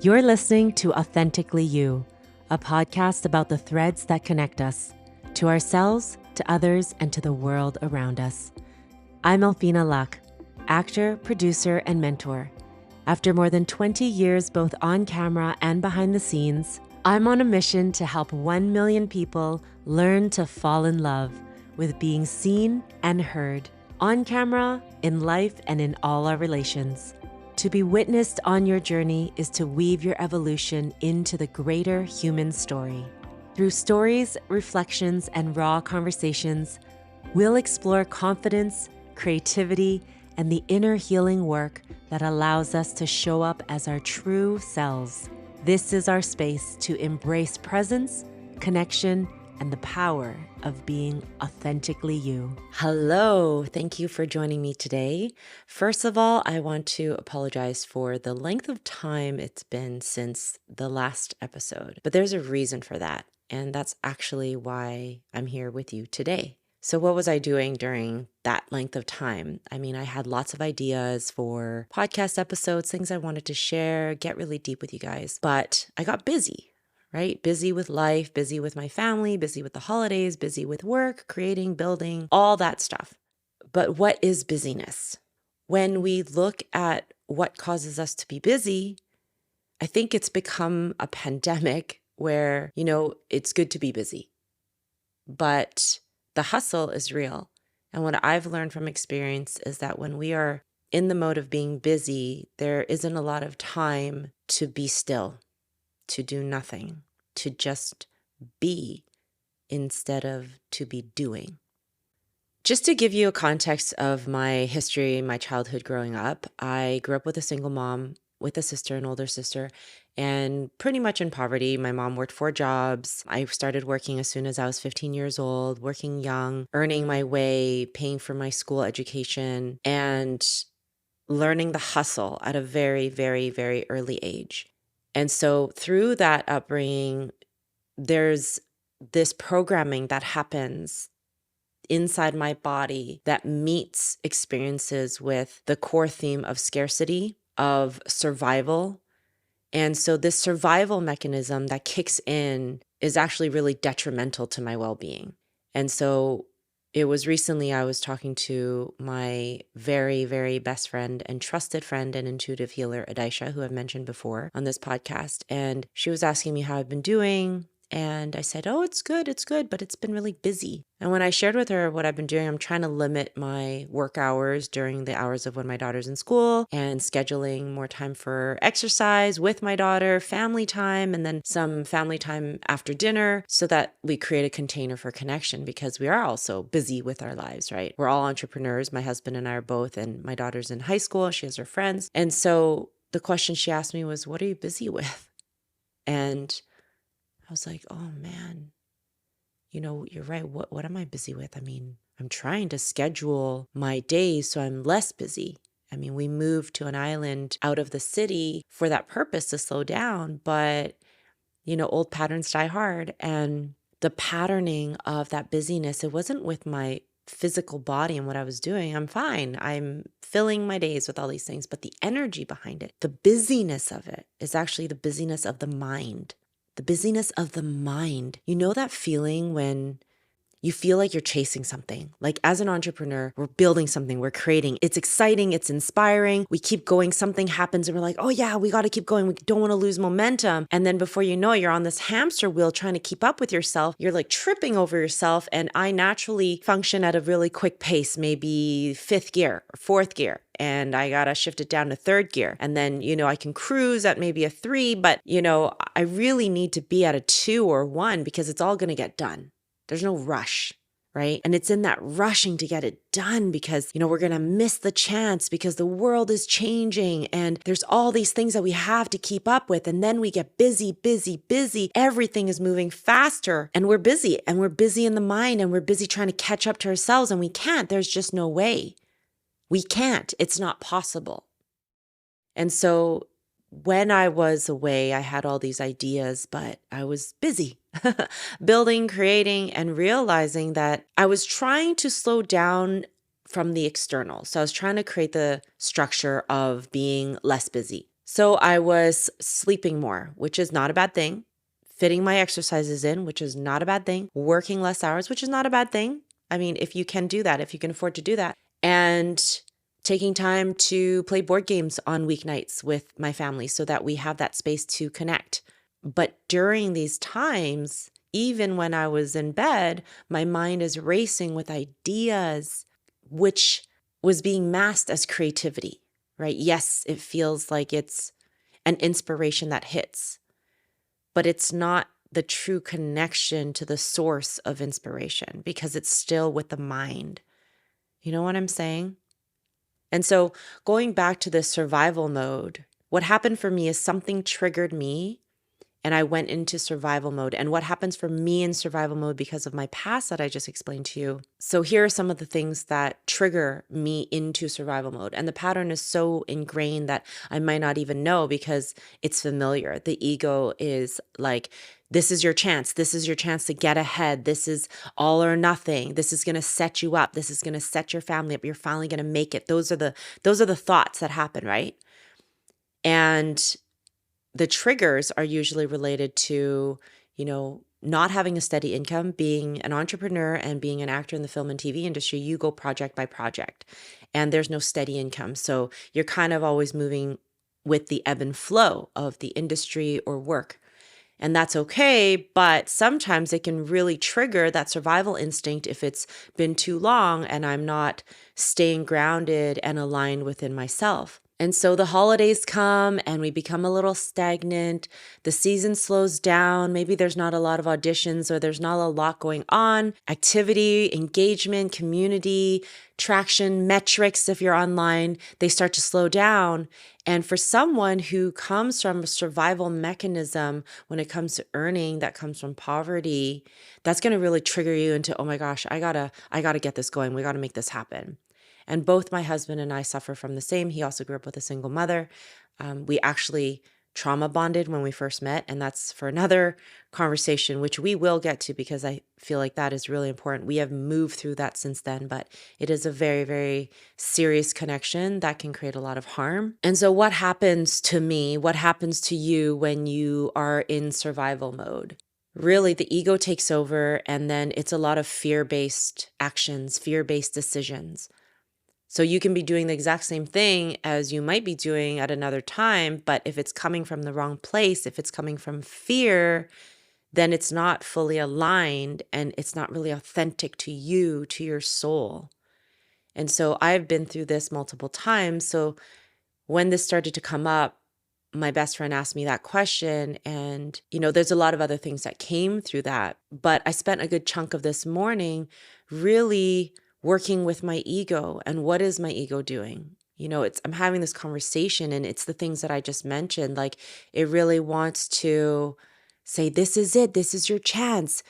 You're listening to Authentically You, a podcast about the threads that connect us to ourselves, to others, and to the world around us. I'm Alfina Luck, actor, producer, and mentor. After more than 20 years both on camera and behind the scenes, I'm on a mission to help 1 million people learn to fall in love with being seen and heard, on camera, in life, and in all our relations. To be witnessed on your journey is to weave your evolution into the greater human story. Through stories, reflections, and raw conversations, we'll explore confidence, creativity, and the inner healing work that allows us to show up as our true selves. This is our space to embrace presence, connection, and the power of being authentically you. Hello, thank you for joining me today. First of all, I want to apologize for the length of time it's been since the last episode, but there's a reason for that, and that's actually why I'm here with you today. So what was I doing during that length of time? I mean, I had lots of ideas for podcast episodes, things I wanted to share, get really deep with you guys, but I got busy, right? Busy with life, busy with my family, busy with the holidays, busy with work, creating, building, all that stuff. But what is busyness? When we look at what causes us to be busy, I think it's become a pandemic where, it's good to be busy, but the hustle is real. And what I've learned from experience is that when we are in the mode of being busy, there isn't a lot of time to be still, to do nothing, to just be instead of to be doing. Just to give you a context of my history, my childhood growing up, I grew up with a single mom, with a sister, an older sister, and pretty much in poverty. My mom worked 4 jobs. I started working as soon as I was 15 years old, working young, earning my way, paying for my school education, and learning the hustle at a very, very, very early age. And so through that upbringing, there's this programming that happens inside my body that meets experiences with the core theme of scarcity, of survival. And so this survival mechanism that kicks in is actually really detrimental to my well-being. And so it was recently I was talking to my very, very best friend and trusted friend and intuitive healer, Adaisha, who I've mentioned before on this podcast. And she was asking me how I've been doing. And I said, oh, it's good, but it's been really busy. And when I shared with her what I've been doing, I'm trying to limit my work hours during the hours of when my daughter's in school and scheduling more time for exercise with my daughter, family time, and then some family time after dinner so that we create a container for connection because we are also busy with our lives, right? We're all entrepreneurs. My husband and I are both, and my daughter's in high school. She has her friends. And so the question she asked me was, what are you busy with? And I was like, oh man, you're right. What am I busy with? I mean, I'm trying to schedule my days so I'm less busy. I mean, we moved to an island out of the city for that purpose to slow down, but old patterns die hard. And the patterning of that busyness, it wasn't with my physical body and what I was doing. I'm fine. I'm filling my days with all these things, but the energy behind it, the busyness of it is actually the busyness of the mind. The busyness of the mind. You know that feeling when you feel like you're chasing something? Like as an entrepreneur, we're building something, we're creating. It's exciting, it's inspiring. We keep going, something happens and we're like, oh yeah, we got to keep going. We don't want to lose momentum. And then before you know it, you're on this hamster wheel trying to keep up with yourself. You're like tripping over yourself. And I naturally function at a really quick pace, maybe 5th gear or 4th gear. And I got to shift it down to 3rd gear. And then, I can cruise at maybe a 3, but, I really need to be at a 2 or 1 because it's all going to get done. There's no rush, right? And it's in that rushing to get it done because, we're going to miss the chance because the world is changing and there's all these things that we have to keep up with. And then we get busy, busy, busy. Everything is moving faster and we're busy in the mind and we're busy trying to catch up to ourselves and we can't. There's just no way. We can't. It's not possible. And so when I was away, I had all these ideas, but I was busy building, creating, and realizing that I was trying to slow down from the external. So I was trying to create the structure of being less busy. So I was sleeping more, which is not a bad thing. Fitting my exercises in, which is not a bad thing. Working less hours, which is not a bad thing. I mean, if you can do that, if you can afford to do that. And taking time to play board games on weeknights with my family so that we have that space to connect. But during these times, even when I was in bed, my mind is racing with ideas, which was being masked as creativity, right? Yes, it feels like it's an inspiration that hits, but it's not the true connection to the source of inspiration because it's still with the mind. You know what I'm saying? And so going back to this survival mode, what happened for me is something triggered me and I went into survival mode. And what happens for me in survival mode because of my past that I just explained to you. So here are some of the things that trigger me into survival mode. And the pattern is so ingrained that I might not even know because it's familiar. The ego is like, this is your chance. This is your chance to get ahead. This is all or nothing. This is going to set you up. This is going to set your family up. You're finally going to make it. Those are the thoughts that happen, right? And the triggers are usually related to, not having a steady income, being an entrepreneur and being an actor in the film and TV industry. You go project by project and there's no steady income. So you're kind of always moving with the ebb and flow of the industry or work. And that's okay, but sometimes it can really trigger that survival instinct if it's been too long and I'm not staying grounded and aligned within myself. And so the holidays come and we become a little stagnant. The season slows down. Maybe there's not a lot of auditions or there's not a lot going on. Activity, engagement, community, traction, metrics, if you're online, they start to slow down. And for someone who comes from a survival mechanism when it comes to earning that comes from poverty, that's going to really trigger you into, oh my gosh, I gotta get this going. We gotta make this happen. And both my husband and I suffer from the same. He also grew up with a single mother. We actually trauma bonded when we first met. And that's for another conversation, which we will get to because I feel like that is really important. We have moved through that since then, but it is a very, very serious connection that can create a lot of harm. And so what happens to me, what happens to you when you are in survival mode? Really, the ego takes over and then it's a lot of fear-based actions, fear-based decisions. So you can be doing the exact same thing as you might be doing at another time, but if it's coming from the wrong place, if it's coming from fear, then it's not fully aligned and it's not really authentic to you, to your soul. And so I've been through this multiple times. So when this started to come up, my best friend asked me that question. And, there's a lot of other things that came through that. But I spent a good chunk of this morning really working with my ego. And what is my ego doing? I'm having this conversation and it's the things that I just mentioned. Like it really wants to say, this is it. This is your chance.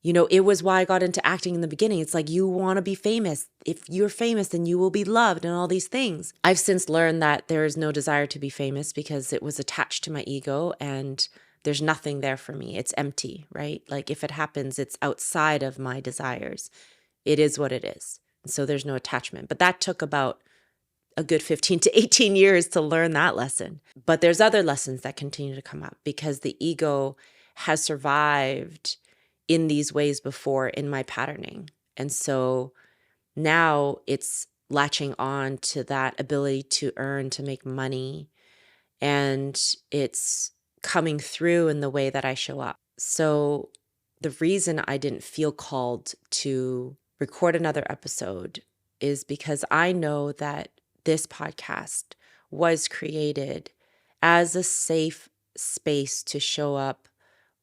It was why I got into acting in the beginning. It's like, you want to be famous. If you're famous, then you will be loved and all these things. I've since learned that there is no desire to be famous because it was attached to my ego and there's nothing there for me. It's empty, right? Like if it happens, it's outside of my desires. It is what it is. So there's no attachment. But that took about a good 15 to 18 years to learn that lesson. But there's other lessons that continue to come up because the ego has survived in these ways before in my patterning. And so now it's latching on to that ability to earn, to make money, and it's coming through in the way that I show up. So the reason I didn't feel called to record another episode is because I know that this podcast was created as a safe space to show up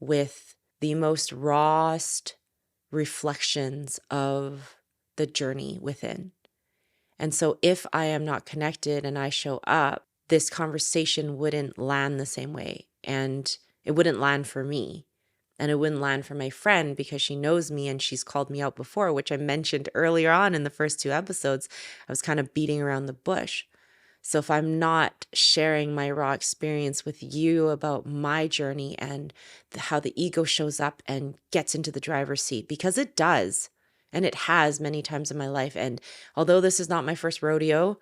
with the most rawest reflections of the journey within. And so if I am not connected and I show up, this conversation wouldn't land the same way. And it wouldn't land for me. And it wouldn't land for my friend because she knows me and she's called me out before, which I mentioned earlier on in the first 2 episodes. I was kind of beating around the bush. So if I'm not sharing my raw experience with you about my journey and how the ego shows up and gets into the driver's seat, because it does, and it has many times in my life. And although this is not my first rodeo,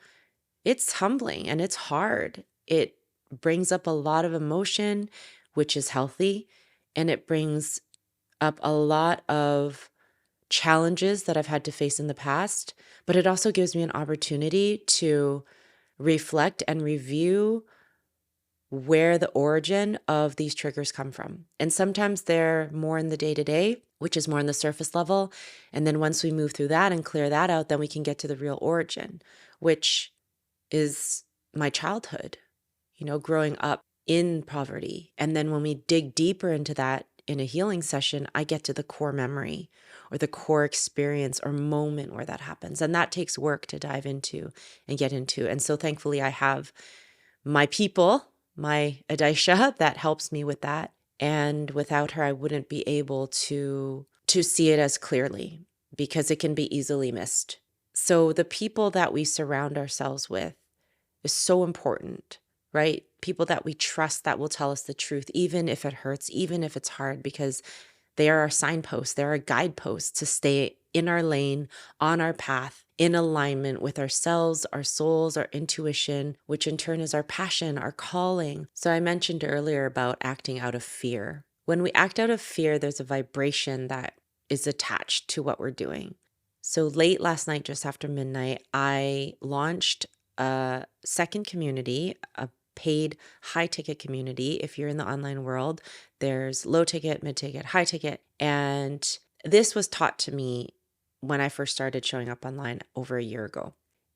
it's humbling and it's hard. It brings up a lot of emotion, which is healthy, and it brings up a lot of challenges that I've had to face in the past, but it also gives me an opportunity to reflect and review where the origin of these triggers come from. And sometimes they're more in the day-to-day, which is more on the surface level. And then once we move through that and clear that out, then we can get to the real origin, which is my childhood, growing up in poverty. And then when we dig deeper into that in a healing session, I get to the core memory or the core experience or moment where that happens. And that takes work to dive into and get into. And so thankfully I have my people, my Adaisha, that helps me with that. And without her, I wouldn't be able to see it as clearly because it can be easily missed. So the people that we surround ourselves with is so important, right? People that we trust that will tell us the truth, even if it hurts, even if it's hard, because they are our signposts. They're our guideposts to stay in our lane, on our path, in alignment with ourselves, our souls, our intuition, which in turn is our passion, our calling. So I mentioned earlier about acting out of fear. When we act out of fear, there's a vibration that is attached to what we're doing. So late last night, just after midnight, I launched a second community, a paid high ticket community. If you're in the online world, there's low ticket, mid ticket, high ticket. And this was taught to me when I first started showing up online over a year ago.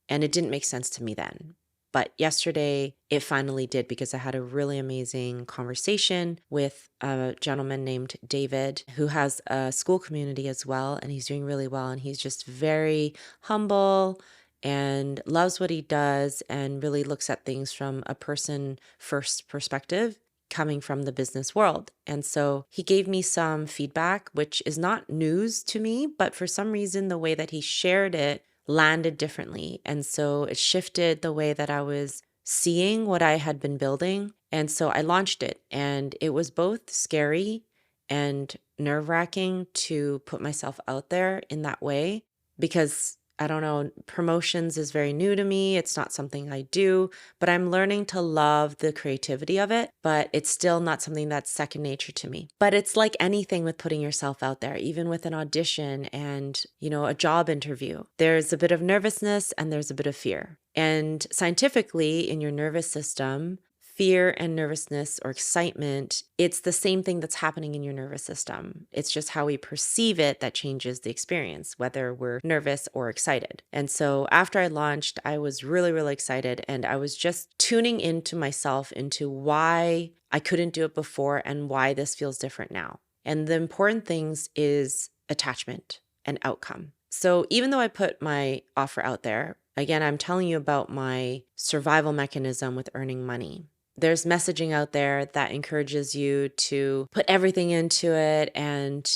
And it didn't make sense to me then. But yesterday it finally did, because I had a really amazing conversation with a gentleman named David, who has a school community as well. And he's doing really well. And he's just very humble and loves what he does and really looks at things from a person first perspective, coming from the business world. And so he gave me some feedback, which is not news to me, but for some reason, the way that he shared it landed differently. And so it shifted the way that I was seeing what I had been building. And so I launched it, and it was both scary and nerve-wracking to put myself out there in that way, because I don't know, promotions is very new to me. It's not something I do, but I'm learning to love the creativity of it, but it's still not something that's second nature to me. But it's like anything with putting yourself out there, even with an audition and, a job interview. There's a bit of nervousness and there's a bit of fear. And scientifically, in your nervous system, fear and nervousness or excitement, it's the same thing that's happening in your nervous system. It's just how we perceive it that changes the experience, whether we're nervous or excited. And so after I launched, I was really, really excited. And I was just tuning into myself, into why I couldn't do it before and why this feels different now. And the important things is attachment and outcome. So even though I put my offer out there, again, I'm telling you about my survival mechanism with earning money. There's messaging out there that encourages you to put everything into it and,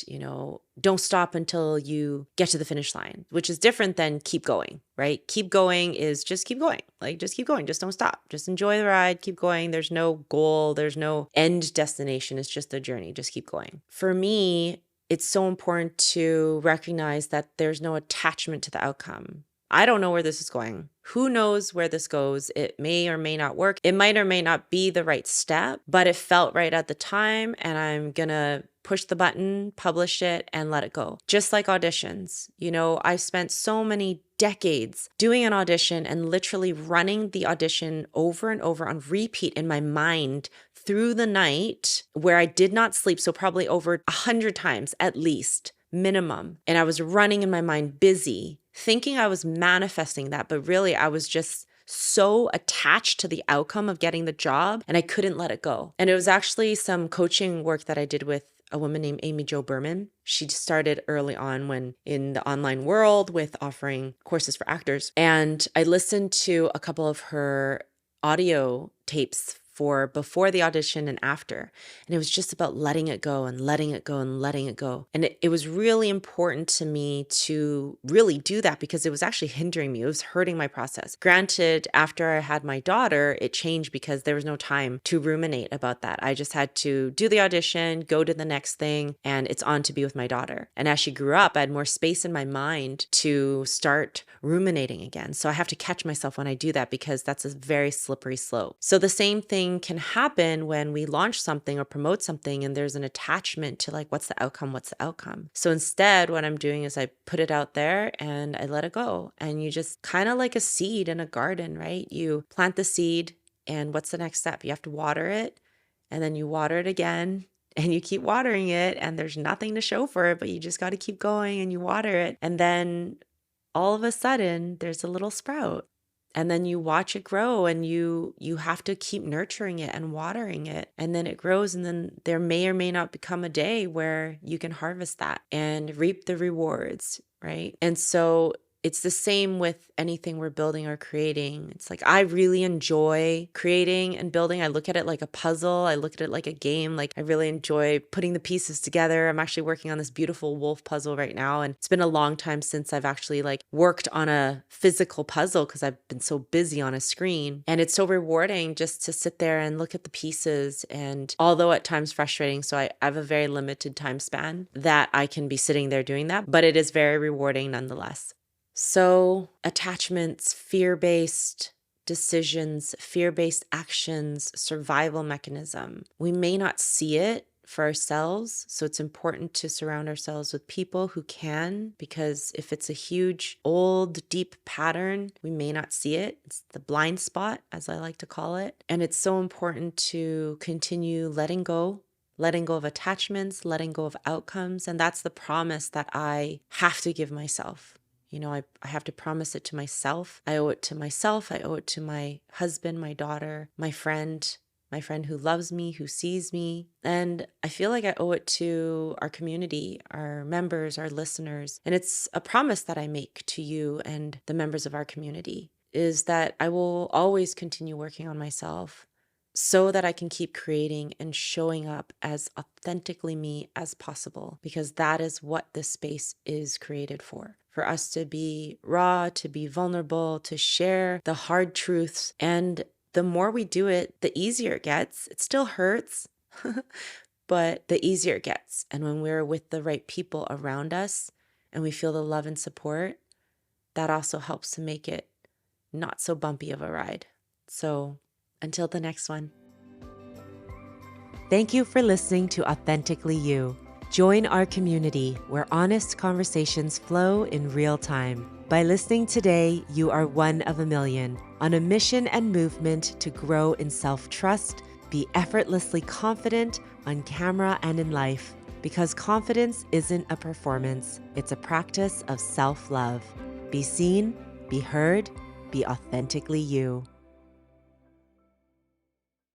don't stop until you get to the finish line, which is different than keep going, right? Keep going is just keep going. Just keep going. Just don't stop. Just enjoy the ride. Keep going. There's no goal. There's no end destination. It's just the journey. Just keep going. For me, it's so important to recognize that there's no attachment to the outcome. I don't know where this is going. Who knows where this goes? It may or may not work. It might or may not be the right step, but it felt right at the time, and I'm gonna push the button, publish it, and let it go. Just like auditions. I spent so many decades doing an audition and literally running the audition over and over on repeat in my mind through the night, where I did not sleep. So probably over 100 times at least, minimum. And I was running in my mind busy, thinking I was manifesting that, but really I was just so attached to the outcome of getting the job, and I couldn't let it go. And it was actually some coaching work that I did with a woman named Amy Jo Berman. She started early on when in the online world with offering courses for actors. And I listened to a couple of her audio tapes for before the audition and after. And it was just about letting it go and letting it go and letting it go. And it was really important to me to really do that, because it was actually hindering me. It was hurting my process. Granted, after I had my daughter, it changed because there was no time to ruminate about that. I just had to do the audition, go to the next thing, and it's on to be with my daughter. And as she grew up, I had more space in my mind to start ruminating again. So I have to catch myself when I do that, because that's a very slippery slope. So the same thing thing can happen when we launch something or promote something and there's an attachment to like, what's the outcome? What's the outcome? So instead, what I'm doing is I put it out there and I let it go. And you just kind of like a seed in a garden, right? You plant the seed and what's the next step? You have to water it and then you water it again. And you keep watering it and there's nothing to show for it, but you just got to keep going and you water it. And then all of a sudden there's a little sprout. And then you watch it grow and you have to keep nurturing it and watering it. And then it grows and then there may or may not become a day where you can harvest that and reap the rewards, right? And so it's the same with anything we're building or creating. It's like, I really enjoy creating and building. I look at it like a puzzle. I look at it like a game. Like I really enjoy putting the pieces together. I'm actually working on this beautiful wolf puzzle right now. And it's been a long time since I've actually like worked on a physical puzzle because I've been so busy on a screen. And it's so rewarding just to sit there and look at the pieces. And although at times frustrating, so I have a very limited time span that I can be sitting there doing that, but it is very rewarding nonetheless. So attachments, fear-based decisions, fear-based actions, survival mechanism. We may not see it for ourselves. So it's important to surround ourselves with people who can, because if it's a huge, old, deep pattern, we may not see it. It's the blind spot, as I like to call it. And it's so important to continue letting go of attachments, letting go of outcomes. And that's the promise that I have to give myself. You know, I have to promise it to myself. I owe it to myself. I owe it to my husband, my daughter, my friend who loves me, who sees me. And I feel like I owe it to our community, our members, our listeners. And it's a promise that I make to you and the members of our community is that I will always continue working on myself so that I can keep creating and showing up as authentically me as possible, because that is what this space is created for us to be raw, to be vulnerable, to share the hard truths. And the more we do it, the easier it gets. It still hurts, but the easier it gets. And when we're with the right people around us and we feel the love and support, that also helps to make it not so bumpy of a ride. So until the next one. Thank you for listening to Authentically You. Join our community where honest conversations flow in real time. By listening today, you are one of a million on a mission and movement to grow in self-trust, be effortlessly confident on camera and in life. Because confidence isn't a performance, it's a practice of self-love. Be seen, be heard, be authentically you.